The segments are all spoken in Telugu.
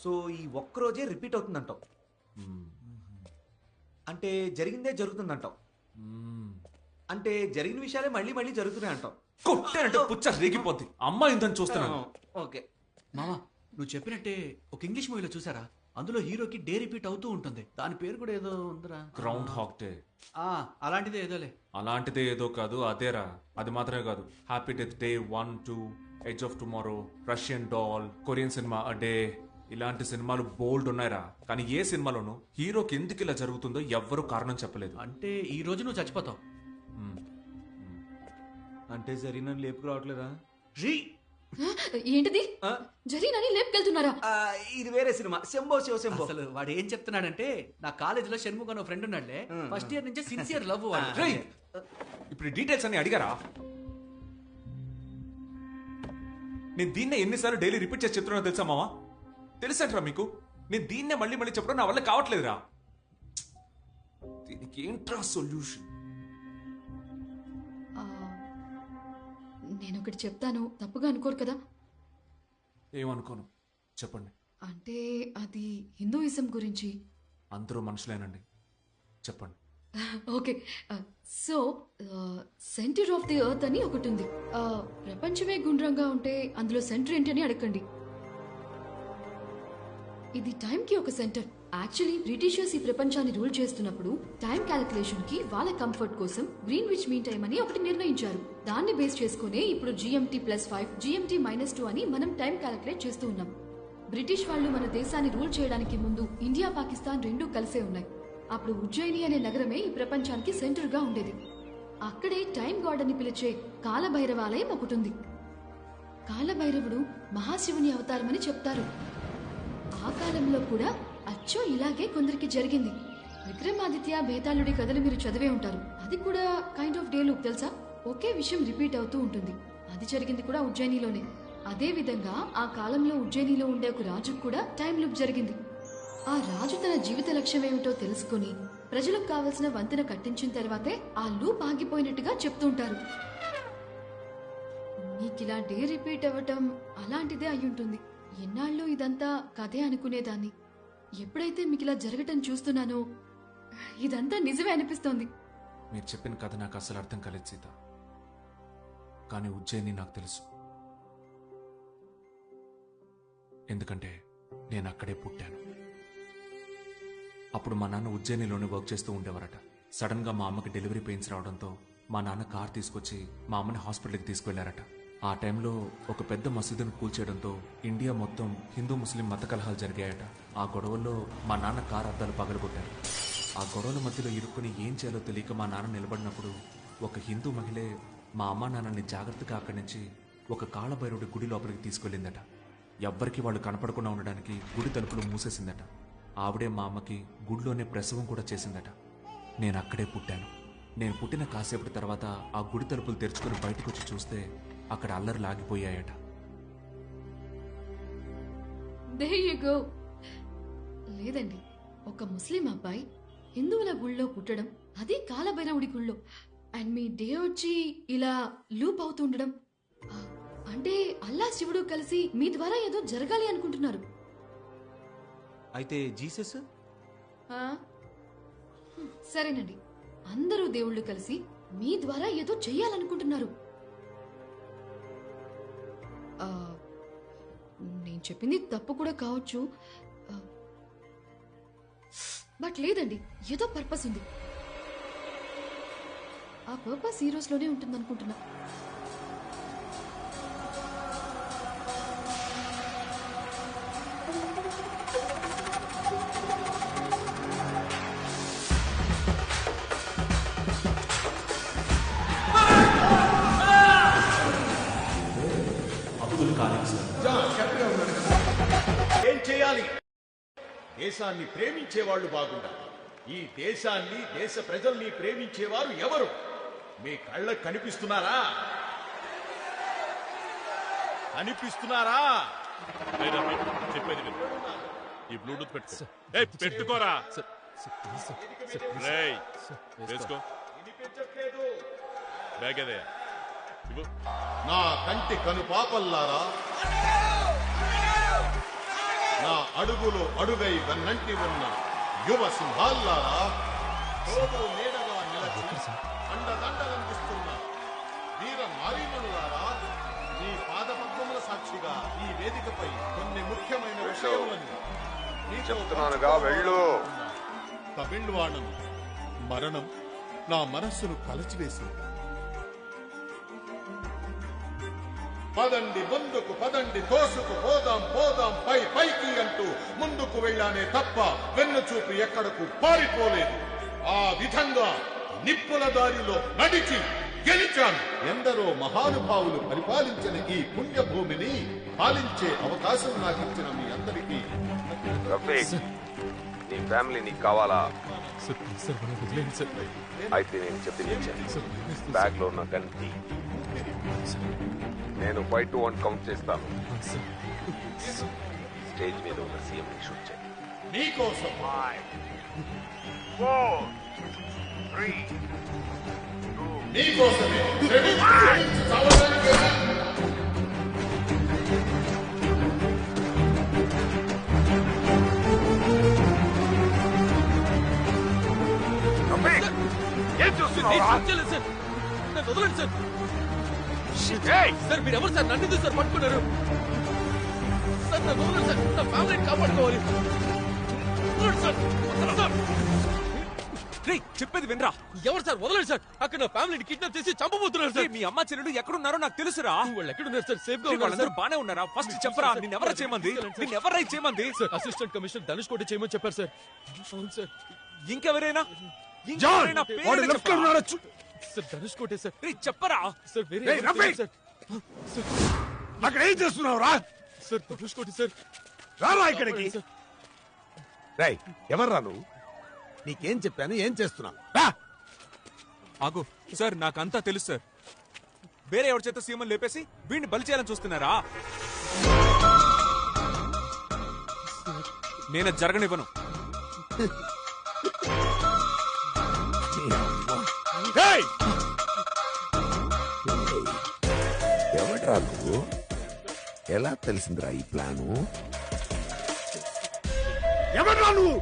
సో ఈ ఒక్కరోజే రిపీట్ అవుతుందంటావు. అంటే జరిగిందే జరుగుతుందంటావు. అంటే జరిగిన విషయాలే మళ్ళీ మళ్ళీ జరుగుతున్నాయి అంటావు. కొట్టానంటే పుచ్చ రేగిపోద్ది. అమ్మాయి ఇంతని చూస్తున్నాను. ఓకే మామా, నువ్వు చెప్పినట్టే ఒక ఇంగ్లీష్ మూవీలో చూసారా? అందులో హీరోకి డే రిపీట్ అవుతూ ఉంటుంది. దాని పేరు కూడా ఏదో ఉందిరా. Groundhog day. అలాంటిదే ఏదోలే. అలాంటిదే ఏదో కాదు, అదేరా. అది మాత్రమే కాదు, happy death day 1, 2, edge of tomorrow, Russian doll, Korean cinema a day, ఇలాంటి సినిమాలు బోల్డ్ ఉన్నాయిరా. కానీ ఏ సినిమాలోనూ హీరోకి ఎందుకు ఇలా జరుగుతుందో ఎవ్వరూ కారణం చెప్పలేదు. అంటే ఈ రోజు నువ్వు చచ్చిపోతావు. అంటే జరిగిన లేపుకు రావట్లేదా? ఏంటిది? జరీనని లేపుకెళ్తున్నారా? ఇది వేరే సినిమా. శంభో శివ శంభో. అసలు వాడు ఏం చెప్తున్నాడంటే, నా కాలేజీలో షణ్ముఖ్ అనే ఫ్రెండ్ ఉన్నాడులే, ఫస్ట్ ఇయర్ నుంచి సిన్సియర్ లవ్ వాడు. రేయ్, ఇప్పుడు డీటెయిల్స్ అన్ని అడిగారా? నేను దీన్నే ఎన్నిసార్లు డైలీ రిపీట్ చేసి చెప్తున్నా తెలుసా మావా? తెలుసంటరా మీకు? నేను దీన్నే మళ్ళీ మళ్ళీ చెప్పడం నా వల్ల కావట్లేదురా. దీనికి ఏంట్రా సొల్యూషన్? నేను ఒకటి చెప్తాను, తప్పుగా అనుకోరు కదా? ఏమనుకోను, చెప్పండి. అంటే అది హిందూయిజం గురించి. అందరూ మనుషులేనండి, చెప్పండి. Okay, so centre of the earth అని ఒకటి ఉంది. ప్రపంచమే గుండ్రంగా ఉంటే అందులో సెంటర్ ఏంటి అని అడగండి. ఇది టైంకి ఒక సెంటర్. యాక్చువల్లీ బ్రిటిషర్స్ ఈ ప్రపంచాన్ని రూల్ చేస్తున్నప్పుడు టైం క్యాలిక్యులేషన్ కి వాళ్ళ కంఫర్ట్ కోసం గ్రీన్విచ్ మీన్ టైం అని ఒకటి నిర్ణయించారు. దాన్ని బేస్ చేసుకునే ఇప్పుడు GMT+5, GMT-2 అని మనం టైం క్యాలిక్యులేట్ చేస్తూ ఉన్నాం. బ్రిటిష్ వాళ్ళు మన దేశాన్ని రూల్ చేయడానికి ముందు ఇండియా, పాకిస్తాన్ రెండూ కలిసే ఉన్నాయి. అప్పుడు ఉజ్జయిని అనే నగరమే ఈ ప్రపంచానికి సెంటర్ గా ఉండేది. అక్కడే టైం గాడ్ అని పిలిచే కాలభైరవాలయం ఒకటి ఉంది. కాలభైరవుడు మహాశివుని అవతారమని చెప్తారు. ఆ కాలంలో కూడా అచ్చో ఇలాగే కొందరికి జరిగింది. విక్రమాదిత్య, బేతాళుడి కథలు మీరు చదివే ఉంటారు. అది కూడా కైండ్ ఆఫ్ డే లూప్, తెలుసా? ఒకే విషయం రిపీట్ అవుతూ ఉంటుంది. అది జరిగింది కూడా ఉజ్జయినిలోనే. అదే విధంగా ఆ కాలంలో ఉజ్జయినిలో ఉండే ఒక రాజుకు కూడా టైం లూప్ జరిగింది. ఆ రాజు తన జీవిత లక్ష్యం ఏమిటో తెలుసుకుని ప్రజలకు కావలసిన వంతెన కట్టించిన తర్వాతే ఆ లూప్ ఆగిపోయినట్టుగా చెప్తూ ఉంటారు. మీకిలా డే రిపీట్ అవ్వటం అలాంటిదే అయ్యుంటుంది. ఎన్నాళ్ళు ఇదంతా కథే అనుకునేదాన్ని. ఎప్పుడైతే మీకు ఇలా జరగటం చూస్తున్నానో ఇదంతా నిజమే అనిపిస్తోంది. మీరు చెప్పిన కథ నాకు అసలు అర్థం కాలేదు సీత. కానీ ఉజ్జయిని నాకు తెలుసు. ఎందుకంటే నేను అక్కడే పుట్టాను. అప్పుడు మా నాన్న ఉజ్జయినిలోనే వర్క్ చేస్తూ ఉండేవారట. సడన్ గా మా అమ్మకి డెలివరీ పెయిన్స్ రావడంతో మా నాన్న కార్ తీసుకొచ్చి మా అమ్మని హాస్పిటల్కి తీసుకువెళ్లారట. ఆ టైంలో ఒక పెద్ద మసీదును కూల్చేయడంతో ఇండియా మొత్తం హిందూ ముస్లిం మత కలహాలు జరిగాయట. ఆ గొడవల్లో మా నాన్న కారు అద్దాలు పగలగొట్టారు. ఆ గొడవల మధ్యలో ఇరుక్కుని ఏం చేయాలో తెలియక మా నాన్న నిలబడినప్పుడు ఒక హిందూ మహిళే మా అమ్మా నాన్నని జాగ్రత్తగా అక్కడి నుంచి ఒక కాళభైరవుడి గుడి లోపలికి తీసుకెళ్ళిందట. ఎవ్వరికి వాళ్ళు కనపడకుండా ఉండడానికి గుడి తలుపులు మూసేసిందట. ఆవిడే మా అమ్మకి గుడిలోనే ప్రసవం కూడా చేసిందట. నేను అక్కడే పుట్టాను. నేను పుట్టిన కాసేపటి తర్వాత ఆ గుడి తలుపులు తెరుచుకుని బయటకు వచ్చి చూస్తే అక్కడ అల్లర్లు ఆగిపోయాయట. There you go. లేదండి, ఒక ముస్లిం అబ్బాయి హిందువుల గుళ్ళో పుట్టడం, అది కాలభైరవుడి గుళ్ళో, అండ్ మీ డే వచ్చి ఇలా లూప్ అవుతుండడం, అంటే అల్లా శివుడు కలిసి మీ ద్వారా ఏదో జరగాలి అనుకుంటున్నారు. అయితే జీసస్? సరేనండి, అందరూ దేవుళ్ళు కలిసి మీ ద్వారా ఏదో చెయ్యాలనుకుంటున్నారు. నేను చెప్పింది తప్పు కూడా కావచ్చు, బట్ లేదండి, ఏదో పర్పస్ ఉంది. ఆ పర్పస్ ఈ రోజులోనే ఉంటుంది అనుకుంటున్నా. ఏం చేయాలి? దేశాన్ని ప్రేమించేవాళ్ళు బాగుండాలి. ఈ దేశాన్ని, దేశ ప్రజల్ని ప్రేమించేవారు ఎవరు? మీ కళ్ళకు కనిపిస్తున్నారా? కనిపిస్తున్నారా? చెప్పేది ఈ బ్లూటూత్ పెట్టుకో. పెట్టుకోరా. వేసుకో. బ్యాగ్ అదే. నా కంటి కను పాపల్లారా, నా అడుగులో అడుగై వెన్నంటి ఉన్న యువ సింహాల్లారా, తోడు నీడగా నిలచి అండదండలందిస్తున్న వీర నారీమణులారా, మీ పాదపద్మముల సాక్షిగా ఈ వేదికపై కొన్ని ముఖ్యమైన విషయములను మీతో చెప్తున్నానుగా వెళ్ళు. తమిళవాణం మరణం నా మనస్సును కలచివేసింది. పదండి ముందుకు, పదండి తోసుకు, పోదాం పోదాం పై పైకి అంటూ ముందుకు వెళ్ళానే తప్ప వెన్ను చూపి ఎక్కడకు పారిపోలేదు. ఆ విధంగా నిప్పుల దారిలో నడిచి గెలిచాను. ఎందరో మహానుభావులు పరిపాలించిన ఈ పుణ్యభూమిని పాలించే అవకాశం నాకు ఇచ్చిన మీ అందరికీ రఫీక్, నీ ఫ్యామిలీ నీకు కావాలా? అయితే నేను చెప్పింది బ్యాగ్ లో ఉన్న గన్ తీ. నేను 5 to 1 కౌంట్ చేస్తాను. స్టేజ్ మీద ఉన్న సీఎం ని షూట్ చేయి. మీకోసం 5 4 3 2 మీకోసమే శ్రమించి చావడానికి రఫీక్, ఏం చూస్తున్నావురా? ఏయ్! సార్ మీరు ఎవరు సార్? నన్ను ఎందుకు సార్ పట్టుకున్నారు? సార్ నన్ను వదలండి సార్, నా ఫ్యామిలీని కాపాడుకోవాలి. వదలండి సార్, వదలండి సార్. రేయ్, చెప్పేది వినరా. ఎవరు సార్? వదలండి సార్. అక్కడ నా ఫ్యామిలీని కిడ్నాప్ చేసి చంపబోతున్నారు సార్. రేయ్, మీ అమ్మ చెల్లెలు ఎక్కడున్నారో నాకు తెలుసురా. వాళ్ళు ఎక్కడున్నారు సార్? సేఫ్ గా రేయ్, ఉన్నారు వాళ్ళందరూ సార్. బానే ఉన్నారా? ఫస్ట్ చెప్పరా, నిన్నెవరా చేయమంది? నిన్నెవరా చేయమంది? సార్ అసిస్టెంట్ కమిషనర్ ధనుష్ కోటి చేయమని చెప్పారు సార్. అవును సార్. ఇంకెవరైనా? జాన్, వాడు లెఫ్ట్ లో ఉన్నాడు. సార్ ధనుష్ కోటే సార్. రేయ్, చెప్పరా. సార్ వేరే రేయ్, ఎవరు రఫీక్! తెలియదు సార్. అక్కడ ఏం చేస్తున్నావు రా? సార్ ధనుష్ కోటి సార్. రారా ఇక్కడికి. సార్. రేయ్, ఎవర్రా నువ్వు? నీకేం చెప్పాను, ఏం చేస్తున్నావు? రా. ఆగు సార్, నాకంతా తెలుసు సార్. వేరే ఎవరి చేత సీఎం లేపేసి వీడిని బలి చేయాలని చూస్తున్నారా? నేను అది జరగనివ్వను. ఏయ్! ఎవడ్రా నువ్వు? ఎలా తెలిసిందిరా ఈ ప్లాను? ఎవర్రా నువ్వు?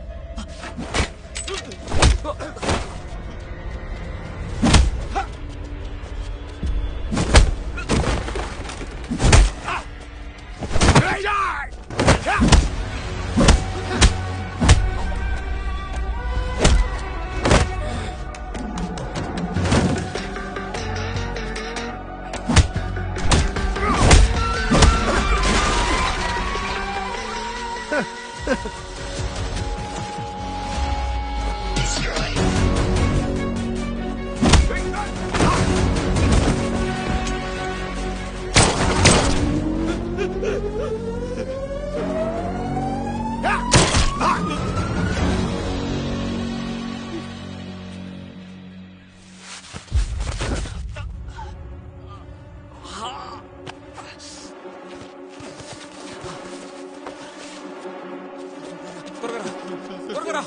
త్వరగా రా.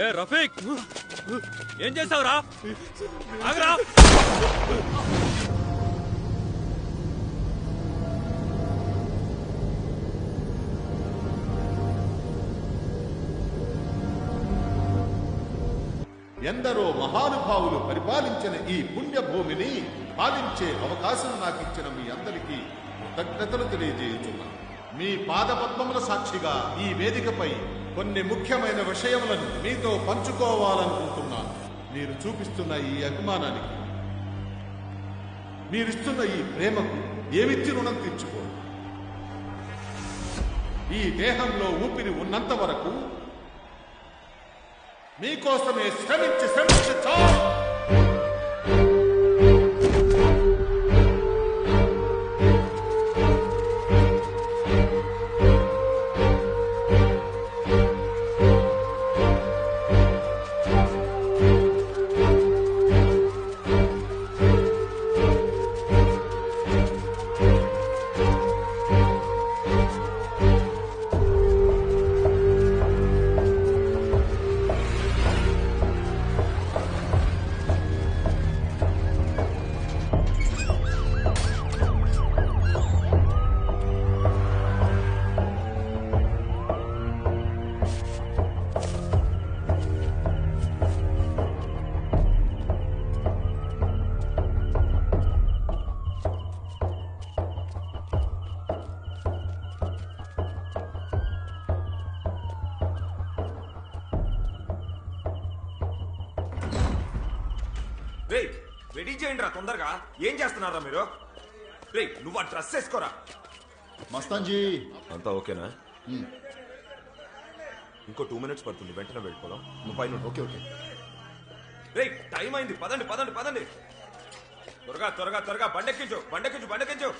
ఏ రఫీక్, ఏం చేసావురా? ఆగరా. ఎందరో మహానుభావులు పరిపాలించిన ఈ పుణ్యభూమిని పాలించే అవకాశం నాకు ఇచ్చిన మీ అందరికీ కృతజ్ఞతలు తెలియజేయుచున్నాను. మీ పాదపద్మముల సాక్షిగా ఈ వేదికపై కొన్ని ముఖ్యమైన విషయములను మీతో పంచుకోవాలనుకుంటున్నాను. మీరు చూపిస్తున్న ఈ అభిమానానికి, మీరిస్తున్న ఈ ప్రేమకు ఏమిచ్చి రుణం తీర్చుకో. ఈ దేహంలో ఊపిరి ఉన్నంత వరకు మీకోసమే శ్రమించి చావు. రెడీ చేయండి రా తొందరగా. ఏం చేస్తున్నారా మీరు? రే నువ్వు ఆ డ్రెస్ వేసుకోరా. మస్తాన్జీ అంతా ఓకేనా? ఇంకో 2 minutes పడుతుంది, వెంటనే వెళ్ళిపోదాం. నువ్వు పైన ఓకే ఓకే. రే టైం అయింది, పదండి పదండి పదండి. త్వరగా త్వరగా త్వరగా బండెక్కించు బండెక్కించు బండెక్కించు.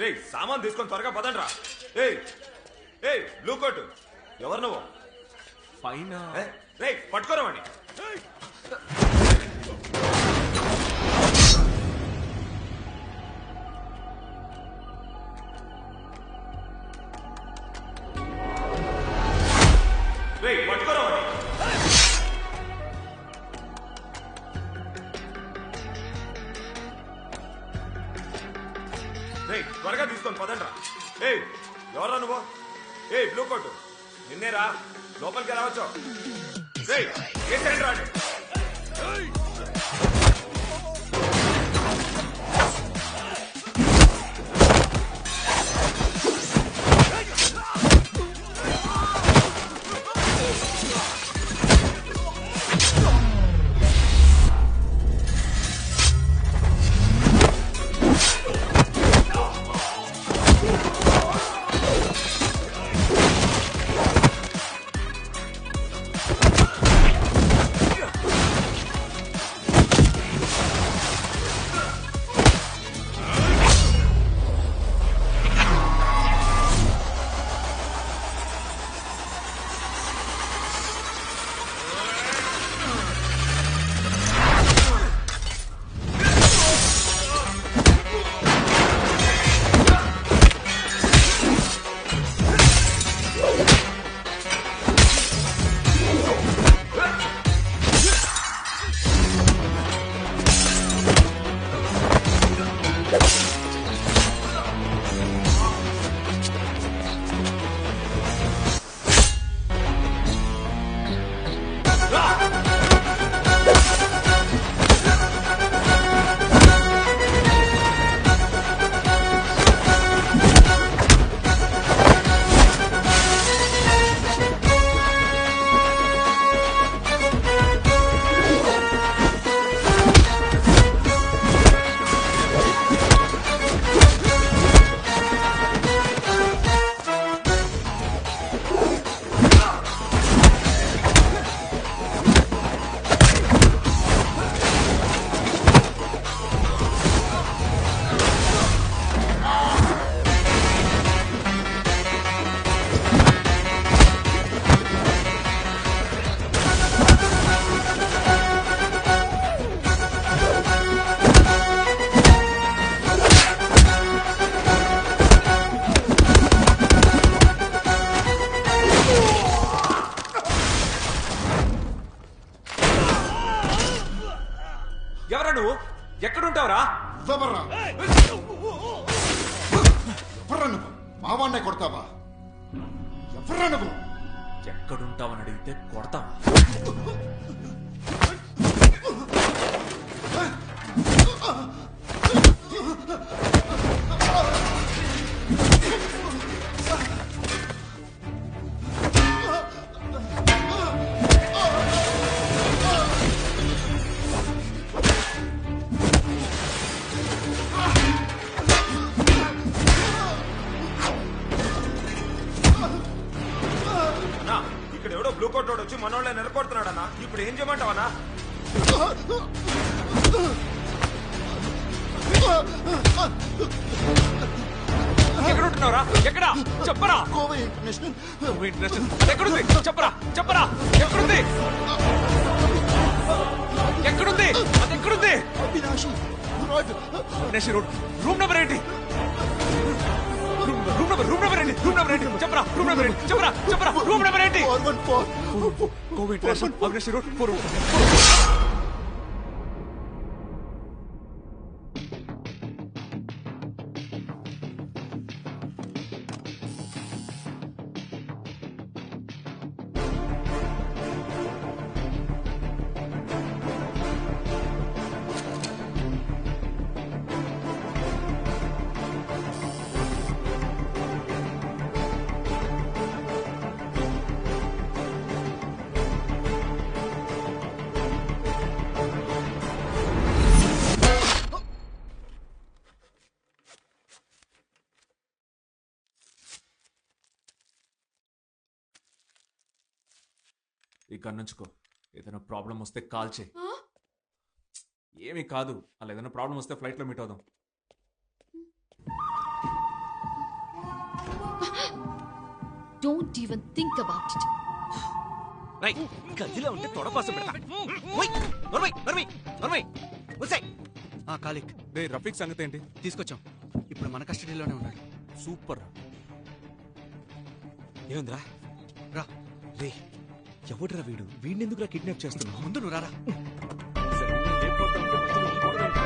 రే సామాన్ తీసుకొని త్వరగా పదండి రా. ఏయ్ ఏయ్ బ్లూ కోట్ ఎవరు నువ్వు? పైన రే పట్టుకోరమని. రే పట్టుకోరమని. రే త్వరగా తీసుకొని పదండ్రా. ఏయ్ ఎవరా నువ్వు? ఏయ్ బ్లూ కోట్ నిన్నేరా, లోపలికి ఎలా వచ్చావు? రే ఏంటండి రాండి. ఎవరా నువ్వు? ఎక్కడుంటావురా? ఎవర్రా నువ్వు? మావాణ్ణే కొడతావా? ఎవర్రా నువ్వు? ఎక్కడుంటావని అడిగితే కొడతావా? ఇక్కడ ఎవడో బ్లూ కోట్ వాడు వచ్చి మనోళ్ళ నిలకొడుతున్నాడన్నా. ఇప్పుడు ఏం చేయమంటావన్నా? ఎక్కడ ఉంటున్నావురా? ఎక్కడా చెప్పరా? గోవా ఇంటర్నేషనల్. ఎక్కడుంది చెప్పరా చెప్పరా. ఎక్కడుంది ఎక్కడుంది అది ఎక్కడుంది? అవినాషి రోడ్ రూమ్ నెంబర్ ఏంటి? రూమ్ నెంబర్ ఏంటి? రూమ్ నెంబర్ ఏంటి చెప్పరా? రూమ్ నెంబర్ ఏంటి చెప్పరా? చెప్పరా రూమ్ నెంబర్ ఏంటి? 414 గోవా ఇంటర్నేషనల్ అవినాషి రోడ్ 4. ఈ గన్నుంచుకో. ఏదైనా ప్రాబ్లం వస్తే కాల్ చేయి. ఏమీ కాదు, అలా ఏదైనా ప్రాబ్లం వస్తే ఫ్లైట్లో మీట్ అవుదాం. Don't even think about it. గదిలో ఉంటే తొడపాసం పెడతా. కాలిక్ రే రఫీక్ సంగతి ఏంటి? తీసుకొచ్చాం, ఇప్పుడు మన కస్టడీలోనే ఉన్నాడు. సూపర్. ఏముందిరా? రా. రే ఎవడురా వీడు? వీడిని ఎందుకురా కిడ్నాప్ చేస్తున్నావు? ముందు నువ్వు రారా. లేకపోతే